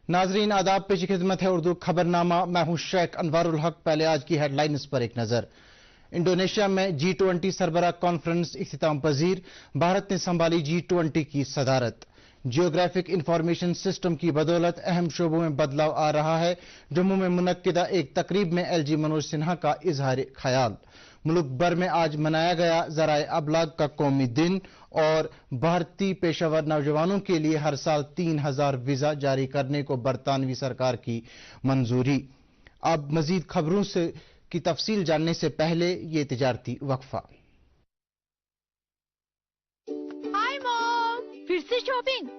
नाजरीन आदाब, पेश खिदमत है उर्दू खबरनामा। मैं हूं शेख अनवारुल हक। पहले आज की हेडलाइंस पर एक नजर। इंडोनेशिया में G20 सरबराह कॉन्फ्रेंस इख्तिताम पजीर, भारत ने संभाली G20 की सदारत। जियोग्राफिक इंफॉर्मेशन सिस्टम की बदौलत अहम शोबों में बदलाव आ रहा है। जम्मू में मुनक्किदा एक तकरीब में LG मनोज सिन्हा का इजहार ख्याल। मुल्क भर में आज मनाया गया ज़राए अबलाग का कौमी दिन और भारतीय पेशावर नौजवानों के लिए हर साल 3000 वीजा जारी करने को बरतानवी सरकार की मंजूरी। अब मजीद खबरों की तफसील जानने से पहले ये तिजारती वक्फा। हाय मॉम, फिर से शॉपिंग।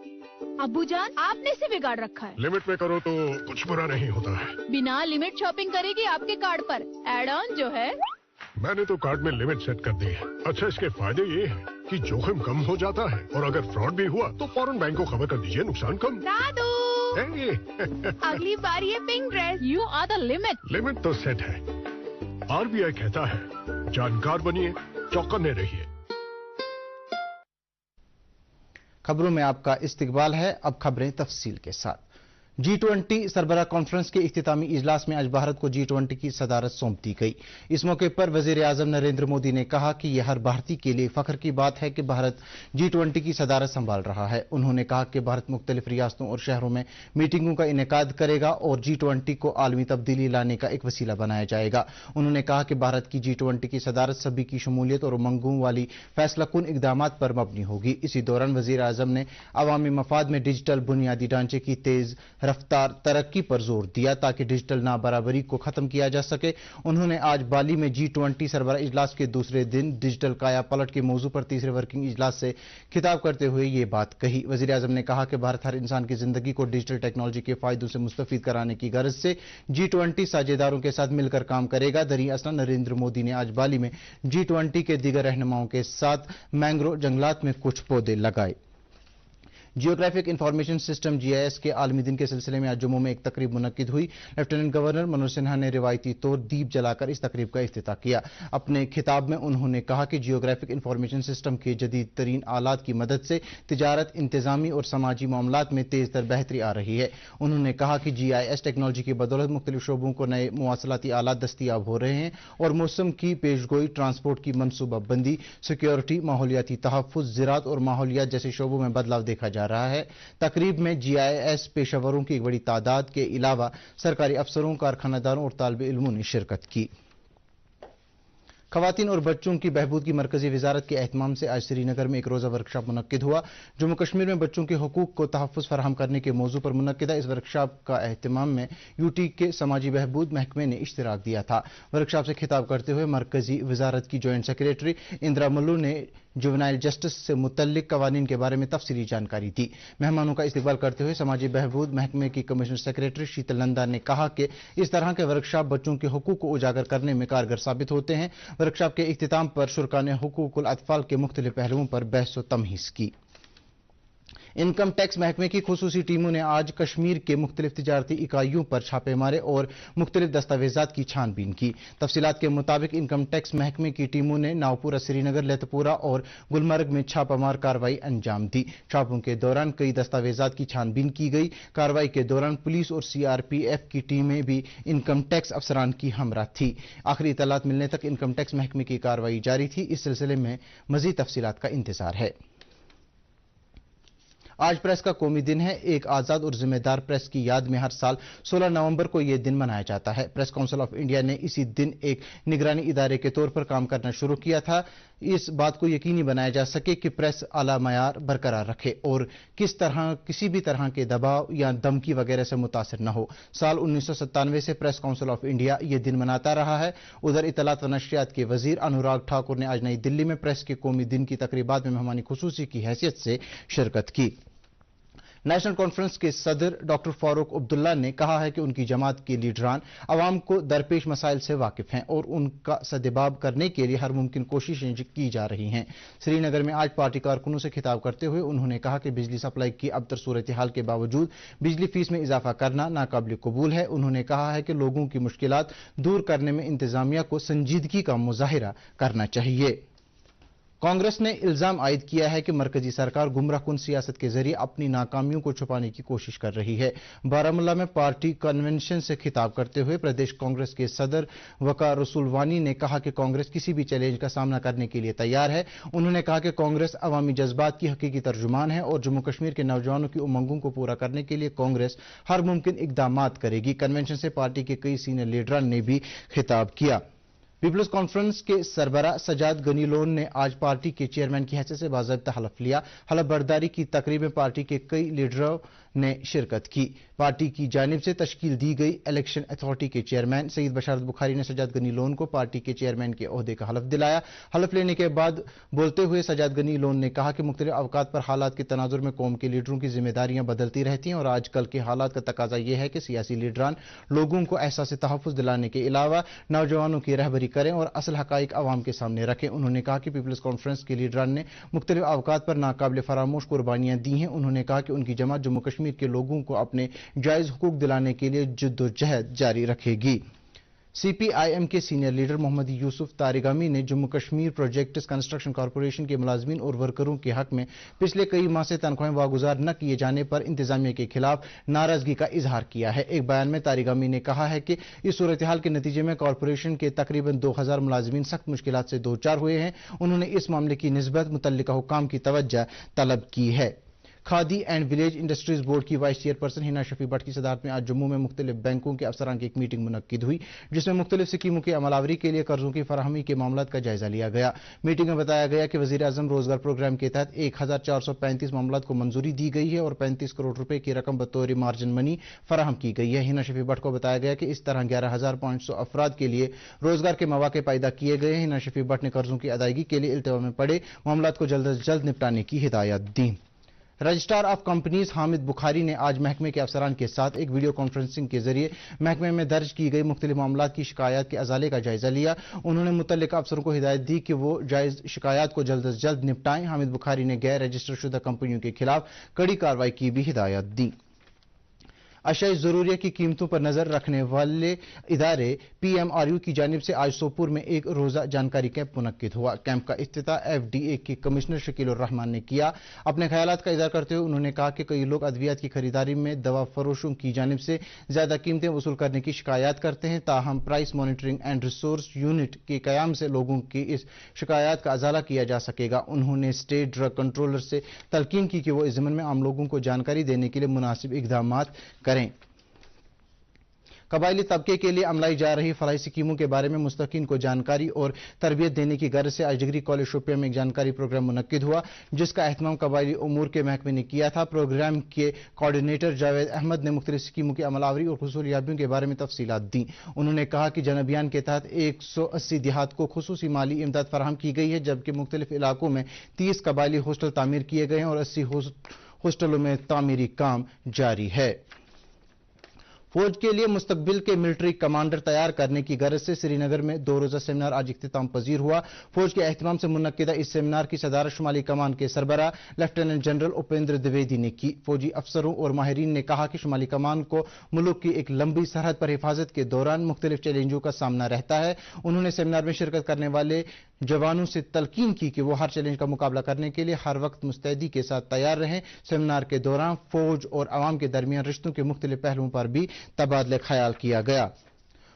अब्बू जान, आपने से बिगाड़ रखा है। लिमिट में करो तो कुछ बुरा नहीं होता है। बिना लिमिट शॉपिंग करेगी आपके कार्ड पर एड ऑन जो है। मैंने तो कार्ड में लिमिट सेट कर दी है। अच्छा, इसके फायदे ये हैं कि जोखिम कम हो जाता है और अगर फ्रॉड भी हुआ तो फौरन बैंक को खबर कर दीजिए, नुकसान कम। दादू अगली बार ये pink dress. You are the limit. Limit तो सेट है। RBI कहता है, जानकार बनिए, चौकन्ने रहिए। खबरों में आपका इस्तकबाल है। अब खबरें तफसील के साथ। G20 सरबराह कॉन्फ्रेंस के इख्तितामी इजलास में आज भारत को G20 की सदारत सौंप दी गई। इस मौके पर वजीर आजम नरेंद्र मोदी ने कहा कि यह हर भारतीय के लिए फख्र की बात है कि भारत G20 की सदारत संभाल रहा है। उन्होंने कहा कि भारत मुख्तलिफ रियासतों और शहरों में मीटिंगों का इनेकाद करेगा और G20 को आलमी तब्दीली लाने का एक वसीला बनाया जाएगा। उन्होंने कहा कि भारत की G20 की सदारत सभी की शमूलियत और उमंगों वाली फैसलाकुन इकदामात पर मबनी होगी। इसी दौरान वजीर आजम ने अवामी मफाद में डिजिटल बुनियादी ढांचे की तेज रफ्तार तरक्की पर जोर दिया ताकि डिजिटल नाबराबरी को खत्म किया जा सके। उन्होंने आज बाली में G20 सरबराह इजलास के दूसरे दिन डिजिटल काया पलट के मौजू पर तीसरे वर्किंग इजलास से खिताब करते हुए ये बात कही। वजीर आजम ने कहा कि भारत हर इंसान की जिंदगी को डिजिटल टेक्नोलॉजी के फायदों से मुस्तफीद कराने की गरज से G20 साझेदारों के साथ मिलकर काम करेगा। दरी असना नरेंद्र मोदी ने आज बाली में G20 के दीगर रहनुमाओं के साथ मैंग्रोव जंगलात में कुछ पौधे लगाए। जियोग्राफिक इंफॉर्मेशन सिस्टम GIS के आलमी दिन के सिलसिले में आज जम्मू में एक तकरीब मुनक्किद हुई। लेफ्टिनेंट गवर्नर मनोज सिन्हा ने रिवायती तौर दीप जलाकर इस तकरीब का इफ्तिताह किया। अपने खिताब में उन्होंने कहा कि जियोग्राफिक इंफॉर्मेशन सिस्टम के जदीद तरीन आलात की मदद से तिजारत, इंतजामी और समाजी मामलात में तेज तर बेहतरी आ रही है। उन्होंने कहा कि GIS टेक्नोलॉजी की बदौलत मुख्तलिफ शोबों को नए मुवासलाती आलात दस्तियाब हो रहे हैं और मौसम की पेशगोई, ट्रांसपोर्ट की मनसूबाबंदी, सिक्योरिटी, माहौलियाती तहफ़्फ़ुज़, ज़राअत और माहौलियात जैसे शोबों में बदलाव देखा जा रहा है। तकरीब में GIS पेशावरों की एक बड़ी तादाद के अलावा सरकारी अफसरों, कारखानेदारों और तालिब इल्मों ने शिरकत की। खवातीन और बच्चों की बहबूद की मरकजी वजारत के एहतमाम से आज श्रीनगर में एक रोज़ा वर्कशॉप मुनक्किद हुआ। जम्मू कश्मीर में बच्चों के हुकूक को तहफ़्फ़ुज़ फराहम करने के मौजू पर मुनक्किदा इस वर्कशॉप का एहतमाम में UT के समाजी बहबूद महकमे ने इश्तिराक दिया था। वर्कशॉप से खिताब करते हुए मरकजी वजारत की जॉइंट सेक्रेटरी इंदिरा मल्लू ने जुवेनाइल जस्टिस से मुतल्लिक कवानीन के बारे में तफसीली जानकारी दी। मेहमानों का इस्तकबाल करते हुए समाजी बहबूद महकमे की कमिश्नर सेक्रेटरी शीतल नंदा ने कहा कि इस तरह के वर्कशॉप बच्चों के हुकूक को उजागर करने में कारगर साबित होते हैं। वर्कशॉप के इख्तिताम पर शुरका ने हुकूकुल अतफाल के मुख्तलिफ पहलुओं पर बहस व तमहीज़ की। इनकम टैक्स महकमे की खुसूसी टीमों ने आज कश्मीर के मुख्तलिफ तिजारती इकाइयों पर छापे मारे और मुख्तलिफ दस्तावेजात की छानबीन की। तफसीलात के मुताबिक इनकम टैक्स महकमे की टीमों ने नावपुरा, श्रीनगर, लेतपुरा और गुलमर्ग में छापामार कार्रवाई अंजाम दी। छापों के दौरान कई दस्तावेजात की छानबीन की गई। कार्रवाई के दौरान पुलिस और CRPF की टीमें भी इनकम टैक्स अफसरान की हमरा थी। आखिरी इतलात मिलने तक इनकम टैक्स महकमे की कार्रवाई जारी थी। इस सिलसिले में मजीद तफसीलात का इंतजार है। आज प्रेस का कौमी दिन है। एक आज़ाद और जिम्मेदार प्रेस की याद में हर साल 16 नवंबर को यह दिन मनाया जाता है। प्रेस काउंसिल ऑफ इंडिया ने इसी दिन एक निगरानी इदारे के तौर पर काम करना शुरू किया था। इस बात को यकीनी बनाया जा सके कि प्रेस आला मयार बरकरार रखे और किसी भी तरह के दबाव या धमकी वगैरह से मुतासर न हो। साल 1997 से प्रेस काउंसिल ऑफ इंडिया यह दिन मनाता रहा है। उधर इतलात व नशरियात के वजीर अनुराग ठाकुर ने आज नई दिल्ली में प्रेस के कौमी दिन की तकरीबात में मेहमानी खुसूसी की हैसियत से शिरकत की। नेशनल कॉन्फ्रेंस के सदर डॉक्टर फारूक अब्दुल्ला ने कहा है कि उनकी जमात के लीडरान अवाम को दरपेश मसाइल से वाकिफ हैं और उनका सद्देबाब करने के लिए हर मुमकिन कोशिशें की जा रही हैं। श्रीनगर में आज पार्टी कारकुनों से खिताब करते हुए उन्होंने कहा कि बिजली सप्लाई की अबतर सूरत हाल के बावजूद बिजली फीस में इजाफा करना नाकाबिल कबूल है। उन्होंने कहा है कि लोगों की मुश्किलात दूर करने में इंतजामिया को संजीदगी का मुजाहिरा करना चाहिए। कांग्रेस ने इल्जाम आयद किया है कि मरकजी सरकार गुमराहकुन सियासत के जरिए अपनी नाकामियों को छुपाने की कोशिश कर रही है। बारामूला में पार्टी कन्वेंशन से खिताब करते हुए प्रदेश कांग्रेस के सदर वकार रसूलवानी ने कहा कि कांग्रेस किसी भी चैलेंज का सामना करने के लिए तैयार है। उन्होंने कहा कि कांग्रेस अवामी जज्बात की हकीकी तर्जुमान है और जम्मू कश्मीर के नौजवानों की उमंगों को पूरा करने के लिए कांग्रेस हर मुमकिन इकदाम करेगी। कन्वेंशन से पार्टी के कई सीनियर लीडरान ने भी खिताब किया। पीपल्स कॉन्फ्रेंस के सरबरा सजाद गनी लोन ने आज पार्टी के चेयरमैन की हैसियत से बाज़ाब्ता हलफ लिया। हलफ बर्दारी की तकरीब में पार्टी के कई लीडरों ने शिरकत की। पार्टी की जानिब से तश्कील दी गई इलेक्शन अथॉरिटी के चेयरमैन सईद बशारत बुखारी ने सजाद गनी लोन को पार्टी के चेयरमैन के ओहदे का हलफ दिलाया। हलफ लेने के बाद बोलते हुए सजाद गनी लोन ने कहा कि मुख्तलिफ अवकात पर हालात के तनाजुर में कौम के लीडरों की जिम्मेदारियां बदलती रहती हैं और आजकल के हालात का तकाजा यह है कि सियासी लीडरान लोगों को एहसास तहफ़्फ़ुज़ दिलाने के अलावा नौजवानों की रहबरी करें और असल हकाइक अवाम के सामने रखें। उन्होंने कहा कि पीपल्स कॉन्फ्रेंस के लीडरान ने मुख्तलिफ अवकात पर नाकाबिल फरामोश कुर्बानियां दी हैं। उन्होंने कहा कि उनकी जमात जम्मू कश्मीर के लोगों को अपने जायज हुकूक दिलाने के लिए जद्दोजहद जारी रखेगी। सीपीआईएम के सीनियर लीडर मोहम्मद यूसुफ तारिगामी ने Jammu Kashmir projects construction corporation के मुलाजमीन और वर्करों के हक में पिछले कई माह से तनख्वाहें वागुजार न किए जाने पर इंतजामिया के खिलाफ नाराजगी का इजहार किया है। एक बयान में तारिगामी ने कहा है कि इस सूरत हाल के नतीजे में कॉरपोरेशन के तकरीबन 2000 मुलाजमीन सख्त मुश्किलात से दो चार हुए हैं। उन्होंने इस मामले की निस्बत मुतल्लिका हुकाम की तवज्जो तलब की है। Khadi and village industries board की वाइस चेयरपर्सन हिना शफी भट्ट की सदारत में आज जम्मू में मुख्तलिफ बैंकों के अफसरान की एक मीटिंग मुनक्किद हुई, जिसमें मुख्तलिफ स्कीमों की अमलावरी के लिए कर्जों की फराहमी के मामलात का जायजा लिया गया। मीटिंग में बताया गया कि वजीर आजम रोजगार प्रोग्राम के तहत 1435 मामलात को मंजूरी दी गई है और 35 करोड़ रुपए की रकम बतौर मार्जिन मनी फराहम की गई है। हिना शफी भट्ट को बताया गया कि इस तरह 11,500 अफराद के लिए रोजगार के मौके पैदा किए गए हैं। हिना शफी भट्ट ने कर्जों की अदायगी के लिए इल्तवा में पड़े मामलात को जल्द अज जल्द निपटाने की हिदायत दी। Registrar of companies Hamid Bukhari ने आज महकमे के अफसरान के साथ एक वीडियो कॉन्फ्रेंसिंग के जरिए महकमे में दर्ज की गई मुख्तलिफ मामलात की शिकायत के अजाले का जायजा लिया। उन्होंने मुतल्लिका अफसरों को हिदायत दी कि वो जायज शिकायत को जल्द अज जल्द निपटाएं। हामिद बुखारी ने गैर रजिस्टर शुदा कंपनियों के खिलाफ कड़ी कार्रवाई की भी हिदायत दी। अशाए ज़रूरिया की कीमतों पर नजर रखने वाले इदारे पीएमआरयू की जानिब से आज सोपुर में एक रोजा जानकारी कैंप मुनक्किद हुआ। कैंप का इफ्तिताह एफडीए के कमिश्नर शकील उर रहमान ने किया। अपने ख्यालात का इज़हार करते हुए उन्होंने कहा कि कई लोग अद्वियात की खरीदारी में दवा फरोशों की जानिब से ज्यादा कीमतें वसूल करने की शिकायत करते हैं। ताहम price monitoring and resource unit के कयाम से लोगों की इस शिकायत का अजाला किया जा सकेगा। उन्होंने स्टेट ड्रग कंट्रोलर से तलकीन की कि वो इस ज़मन में आम लोगों को जानकारी देने के लिए मुनासिब इक़दाम करें। कबायली तबके के लिए अमलाई जा रही फलाही स्कीमों के बारे में मुस्तकीन को जानकारी और तरबियत देने की गर्ज से आज डिग्री कॉलेज शोपिया में एक जानकारी प्रोग्राम मुनक्किद हुआ, जिसका एहतमाम कबायली उमूर के महकमे ने किया था। प्रोग्राम के कोऑर्डिनेटर जावेद अहमद ने मुख्तलिफ स्कीमों की अमलावरी और हुसूलियाबियों के बारे में तफसीलात दी। उन्होंने कहा कि जन अभियान के तहत 180 देहात को खुसूसी माली इमदाद फराहम की गई है, जबकि मुख्तलिफ इलाकों में 30 कबायली हॉस्टल तामीर किए गए हैं और 80 हॉस्टलों में तामीरी काम जारी है। फौज के लिए मुस्तकबिल के मिलिट्री कमांडर तैयार करने की गरज से श्रीनगर में 2 रोजा सेमिनार आज इख्तिताम पजीर हुआ। फौज के एहतमाम से मुनक्किदा इस सेमिनार की सदारत शुमाली कमान के सरबरा लेफ्टिनेंट जनरल उपेंद्र द्विवेदी ने की। फौजी अफसरों और माहिरीन ने कहा कि शुमाली कमान को मुल्क की एक लंबी सरहद पर हिफाजत के दौरान मुख्तलिफ चैलेंजों का सामना रहता है। उन्होंने सेमिनार में शिरकत करने वाले जवानों से तलकीन की कि वो हर चैलेंज का मुकाबला करने के लिए हर वक्त मुस्तैदी के साथ तैयार रहें। सेमिनार के दौरान फौज और अवाम के दरमियान रिश्तों के मुख्तलिफ पहलुओं पर भी तबादले ख्याल किया गया।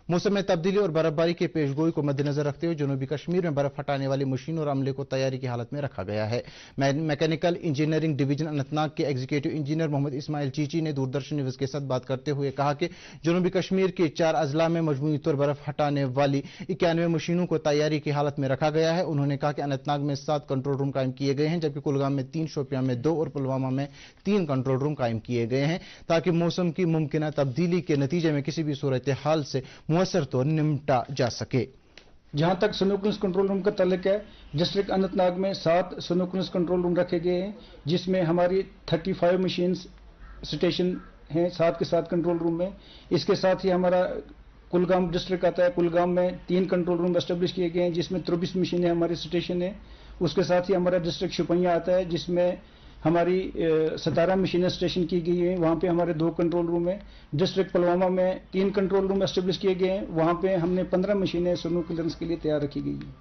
मौसम में तब्दीली और बर्फबारी के पेशगोई को मद्देनजर रखते हुए जनूबी कश्मीर में बर्फ हटाने वाली मशीन और अमले को तैयारी की हालत में रखा गया है। मैकेनिकल इंजीनियरिंग डिवीजन अनंतनाग के एग्जीक्यूटिव इंजीनियर मोहम्मद इस्माइल चीची ने दूरदर्शन न्यूज के साथ बात करते हुए कहा कि जनूबी कश्मीर के 4 अजला में मजमूई तौर बर्फ हटाने वाली 91 मशीनों को तैयारी की हालत में रखा गया है। उन्होंने कहा कि अनंतनाग में 7 कंट्रोल रूम कायम किए गए हैं, जबकि कुलगाम में 3, शोपियां में 2 और पुलवामा में 3 कंट्रोल रूम कायम किए गए हैं, ताकि मौसम की मुमकिन तब्दीली के नतीजे में किसी भी सूरत हाल से मुअस्सर तौर निपटा जा सके। जहां तक स्नोक्लिस कंट्रोल रूम का ताल्लुक है, डिस्ट्रिक्ट अनंतनाग में 7 स्नोक्लिस कंट्रोल रूम रखे गए हैं, जिसमें हमारी 35 मशीन्स स्टेशन हैं 7 के 7 कंट्रोल रूम में। इसके साथ ही हमारा कुलगाम डिस्ट्रिक्ट आता है, कुलगाम में 3 कंट्रोल रूम एस्टेब्लिश किए गए हैं, जिसमें 23 मशीनें हमारे स्टेशन है। उसके साथ ही हमारा डिस्ट्रिक्ट शुपैया आता है, जिसमें हमारी 17 मशीनें स्टेशन की गई हैं। वहाँ पे हमारे 2 कंट्रोल रूम है। डिस्ट्रिक्ट पुलवामा में 3 कंट्रोल रूम एस्टेब्लिश किए गए हैं, वहाँ पे हमने 15 मशीनें स्नो क्लियरेंस के लिए तैयार रखी गई हैं।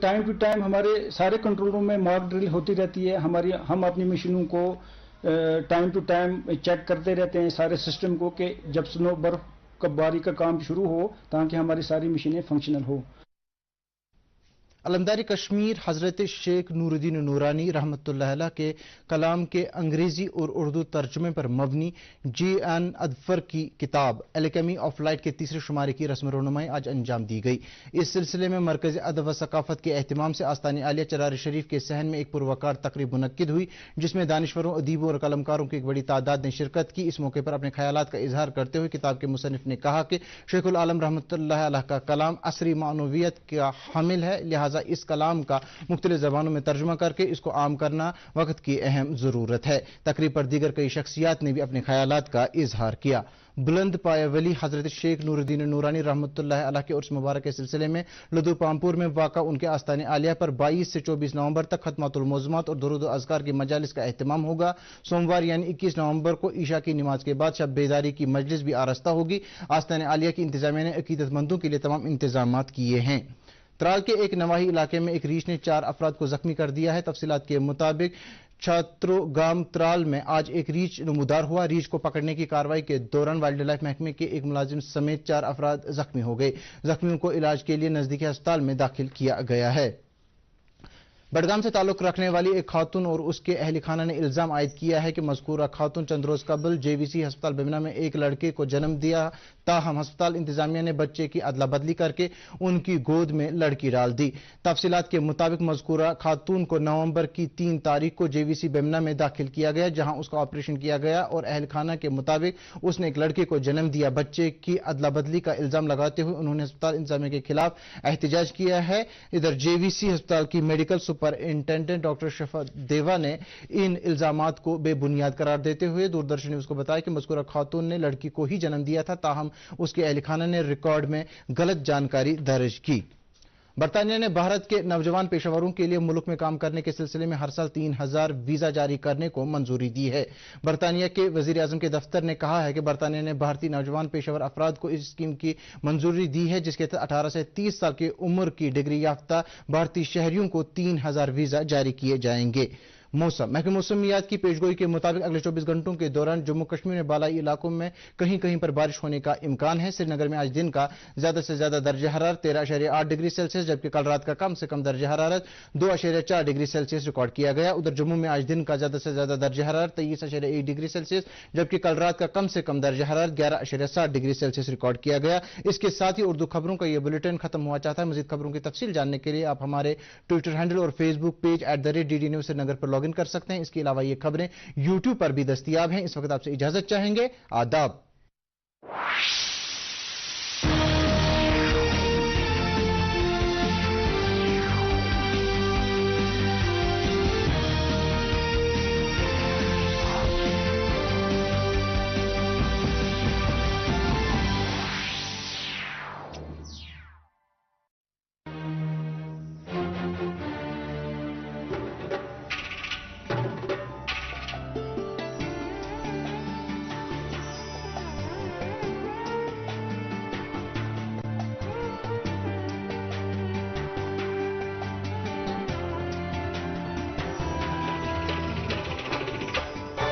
ٹائم ٹو ٹائم ہمارے سارے کنٹرول روم میں ماک ڈرل ہوتی رہتی ہے. ہم اپنی مشینوں کو ٹائم ٹو ٹائم چیک کرتے رہتے ہیں سارے سسٹم کو کہ جب سنو برف باری کا کام شروع ہو تاکہ ہماری ساری مشینیں فنکشنل ہو. علمدار کشمیر حضرت شیخ نور الدین نورانی رحمۃ اللہ علیہ کے کلام کے انگریزی اور اردو ترجمے پر مبنی جی این ادفر کی کتاب الکیمی آف لائٹ کے تیسرے شمارے کی رسم رونمائی آج انجام دی گئی. اس سلسلے میں مرکز ادب و ثقافت کے اہتمام سے آستان عالیہ چرار شریف کے صحن میں ایک پروقار تقریب منعقد ہوئی جس میں دانشوروں، ادیبوں اور قلمکاروں کی ایک بڑی تعداد نے شرکت کی. اس موقع پر اپنے خیالات کا اظہار کرتے ہوئے کتاب کے مصنف نے کہا کہ شیخ العالم رحمۃ اللہ علیہ کا کلام عصری معنویت کا حامل ہے، لہٰذا اس کلام کا مختلف زبانوں میں ترجمہ کر کے اس کو عام کرنا وقت کی اہم ضرورت ہے. تقریب پر دیگر کئی شخصیات نے بھی اپنے خیالات کا اظہار کیا. بلند پایہ ولی حضرت شیخ نور الدین نورانی رحمۃ اللہ علیہ کے عرس مبارک کے سلسلے میں لدھو پامپور میں واقع ان کے آستان عالیہ پر 22 سے 24 نومبر تک ختمات المعظمات اور درود و اذکار کی مجالس کا اہتمام ہوگا. سوموار یعنی 21 نومبر کو عشاء کی نماز کے بعد شب بیداری کی مجلس بھی آراستہ ہوگی. آستان عالیہ کی انتظامیہ نے عقیدت مندوں کے لیے تمام انتظامات کیے ہیں. ترال کے ایک نواحی علاقے میں ایک ریچھ نے 4 افراد کو زخمی کر دیا ہے. تفصیلات کے مطابق چھاترو گام ترال میں آج ایک ریچھ نمودار ہوا. ریچھ کو پکڑنے کی کارروائی کے دوران وائلڈ لائف محکمے کے ایک ملازم سمیت 4 افراد زخمی ہو گئے. زخمیوں کو علاج کے لیے نزدیکی ہسپتال میں داخل کیا گیا ہے. بڈگام سے تعلق رکھنے والی ایک خاتون اور اس کے اہل خانہ نے الزام عائد کیا ہے کہ مذکورہ خاتون چند روز قبل جے وی سی ہسپتال بیمنا میں ایک لڑکے کو جنم دیا، تاہم ہسپتال انتظامیہ نے بچے کی ادلا بدلی کر کے ان کی گود میں لڑکی ڈال دی. تفصیلات کے مطابق مذکورہ خاتون کو نومبر کی 3 تاریخ کو جے وی سی بیمنا میں داخل کیا گیا جہاں اس کا آپریشن کیا گیا اور اہل خانہ کے مطابق اس نے ایک لڑکے کو جنم دیا. بچے کی ادلا بدلی کا الزام لگاتے ہوئے انہوں نے ہسپتال انتظامیہ کے خلاف احتجاج کیا ہے. ادھر جے وی سی ہسپتال کی میڈیکل سپرنٹینڈنٹ ڈاکٹر شفا دیوا نے ان الزامات کو بے بنیاد قرار دیتے ہوئے دوردرشن نیوز کو بتایا کہ مذکورہ خاتون نے لڑکی کو ہی جنم دیا تھا، تاہم اس کے اہل خانہ نے ریکارڈ میں غلط جانکاری درج کی. برطانیہ نے بھارت کے نوجوان پیشہ وروں کے لیے ملک میں کام کرنے کے سلسلے میں ہر سال 3000 ویزا جاری کرنے کو منظوری دی ہے. برطانیہ کے وزیر اعظم کے دفتر نے کہا ہے کہ برطانیہ نے بھارتی نوجوان پیشہ ور افراد کو اس اسکیم کی منظوری دی ہے جس کے تحت 18 سے 30 سال کی عمر کی ڈگری یافتہ بھارتی شہریوں کو 3000 ویزا جاری کیے جائیں گے. موسم محکمہ موسمیات کی پیشگوئی کے مطابق اگلے 24 گھنٹوں کے دوران جموں کشمیر میں بالائی علاقوں میں کہیں کہیں پر بارش ہونے کا امکان ہے. سری نگر میں آج دن کا زیادہ سے زیادہ درجہ حرارت 13.8 ڈگری سیلسیس جبکہ کل رات کا کم سے کم درجہ حرارت 2.4 ڈگری سیلسیس ریکارڈ کیا گیا. ادھر جموں میں آج دن کا زیادہ سے زیادہ درجہ حرارت 23.1 ڈگری سیلسیس جبکہ کل رات کا کم سے کم درجہ حرارت 11.7 ڈگری سیلسیس ریکارڈ کیا گیا. اس کے ساتھ ہی اردو خبروں کا یہ بلیٹن ختم ہوا چاہتا ہے. مزید خبروں کی تفصیل جاننے کے لیے آپ ہمارے ٹویٹر ہینڈل اور Facebook page @DD News Srinagar پر لاگ ان کر سکتے ہیں. اس کے علاوہ یہ خبریں یوٹیوب پر بھی دستیاب ہیں. اس وقت آپ سے اجازت چاہیں گے. آداب.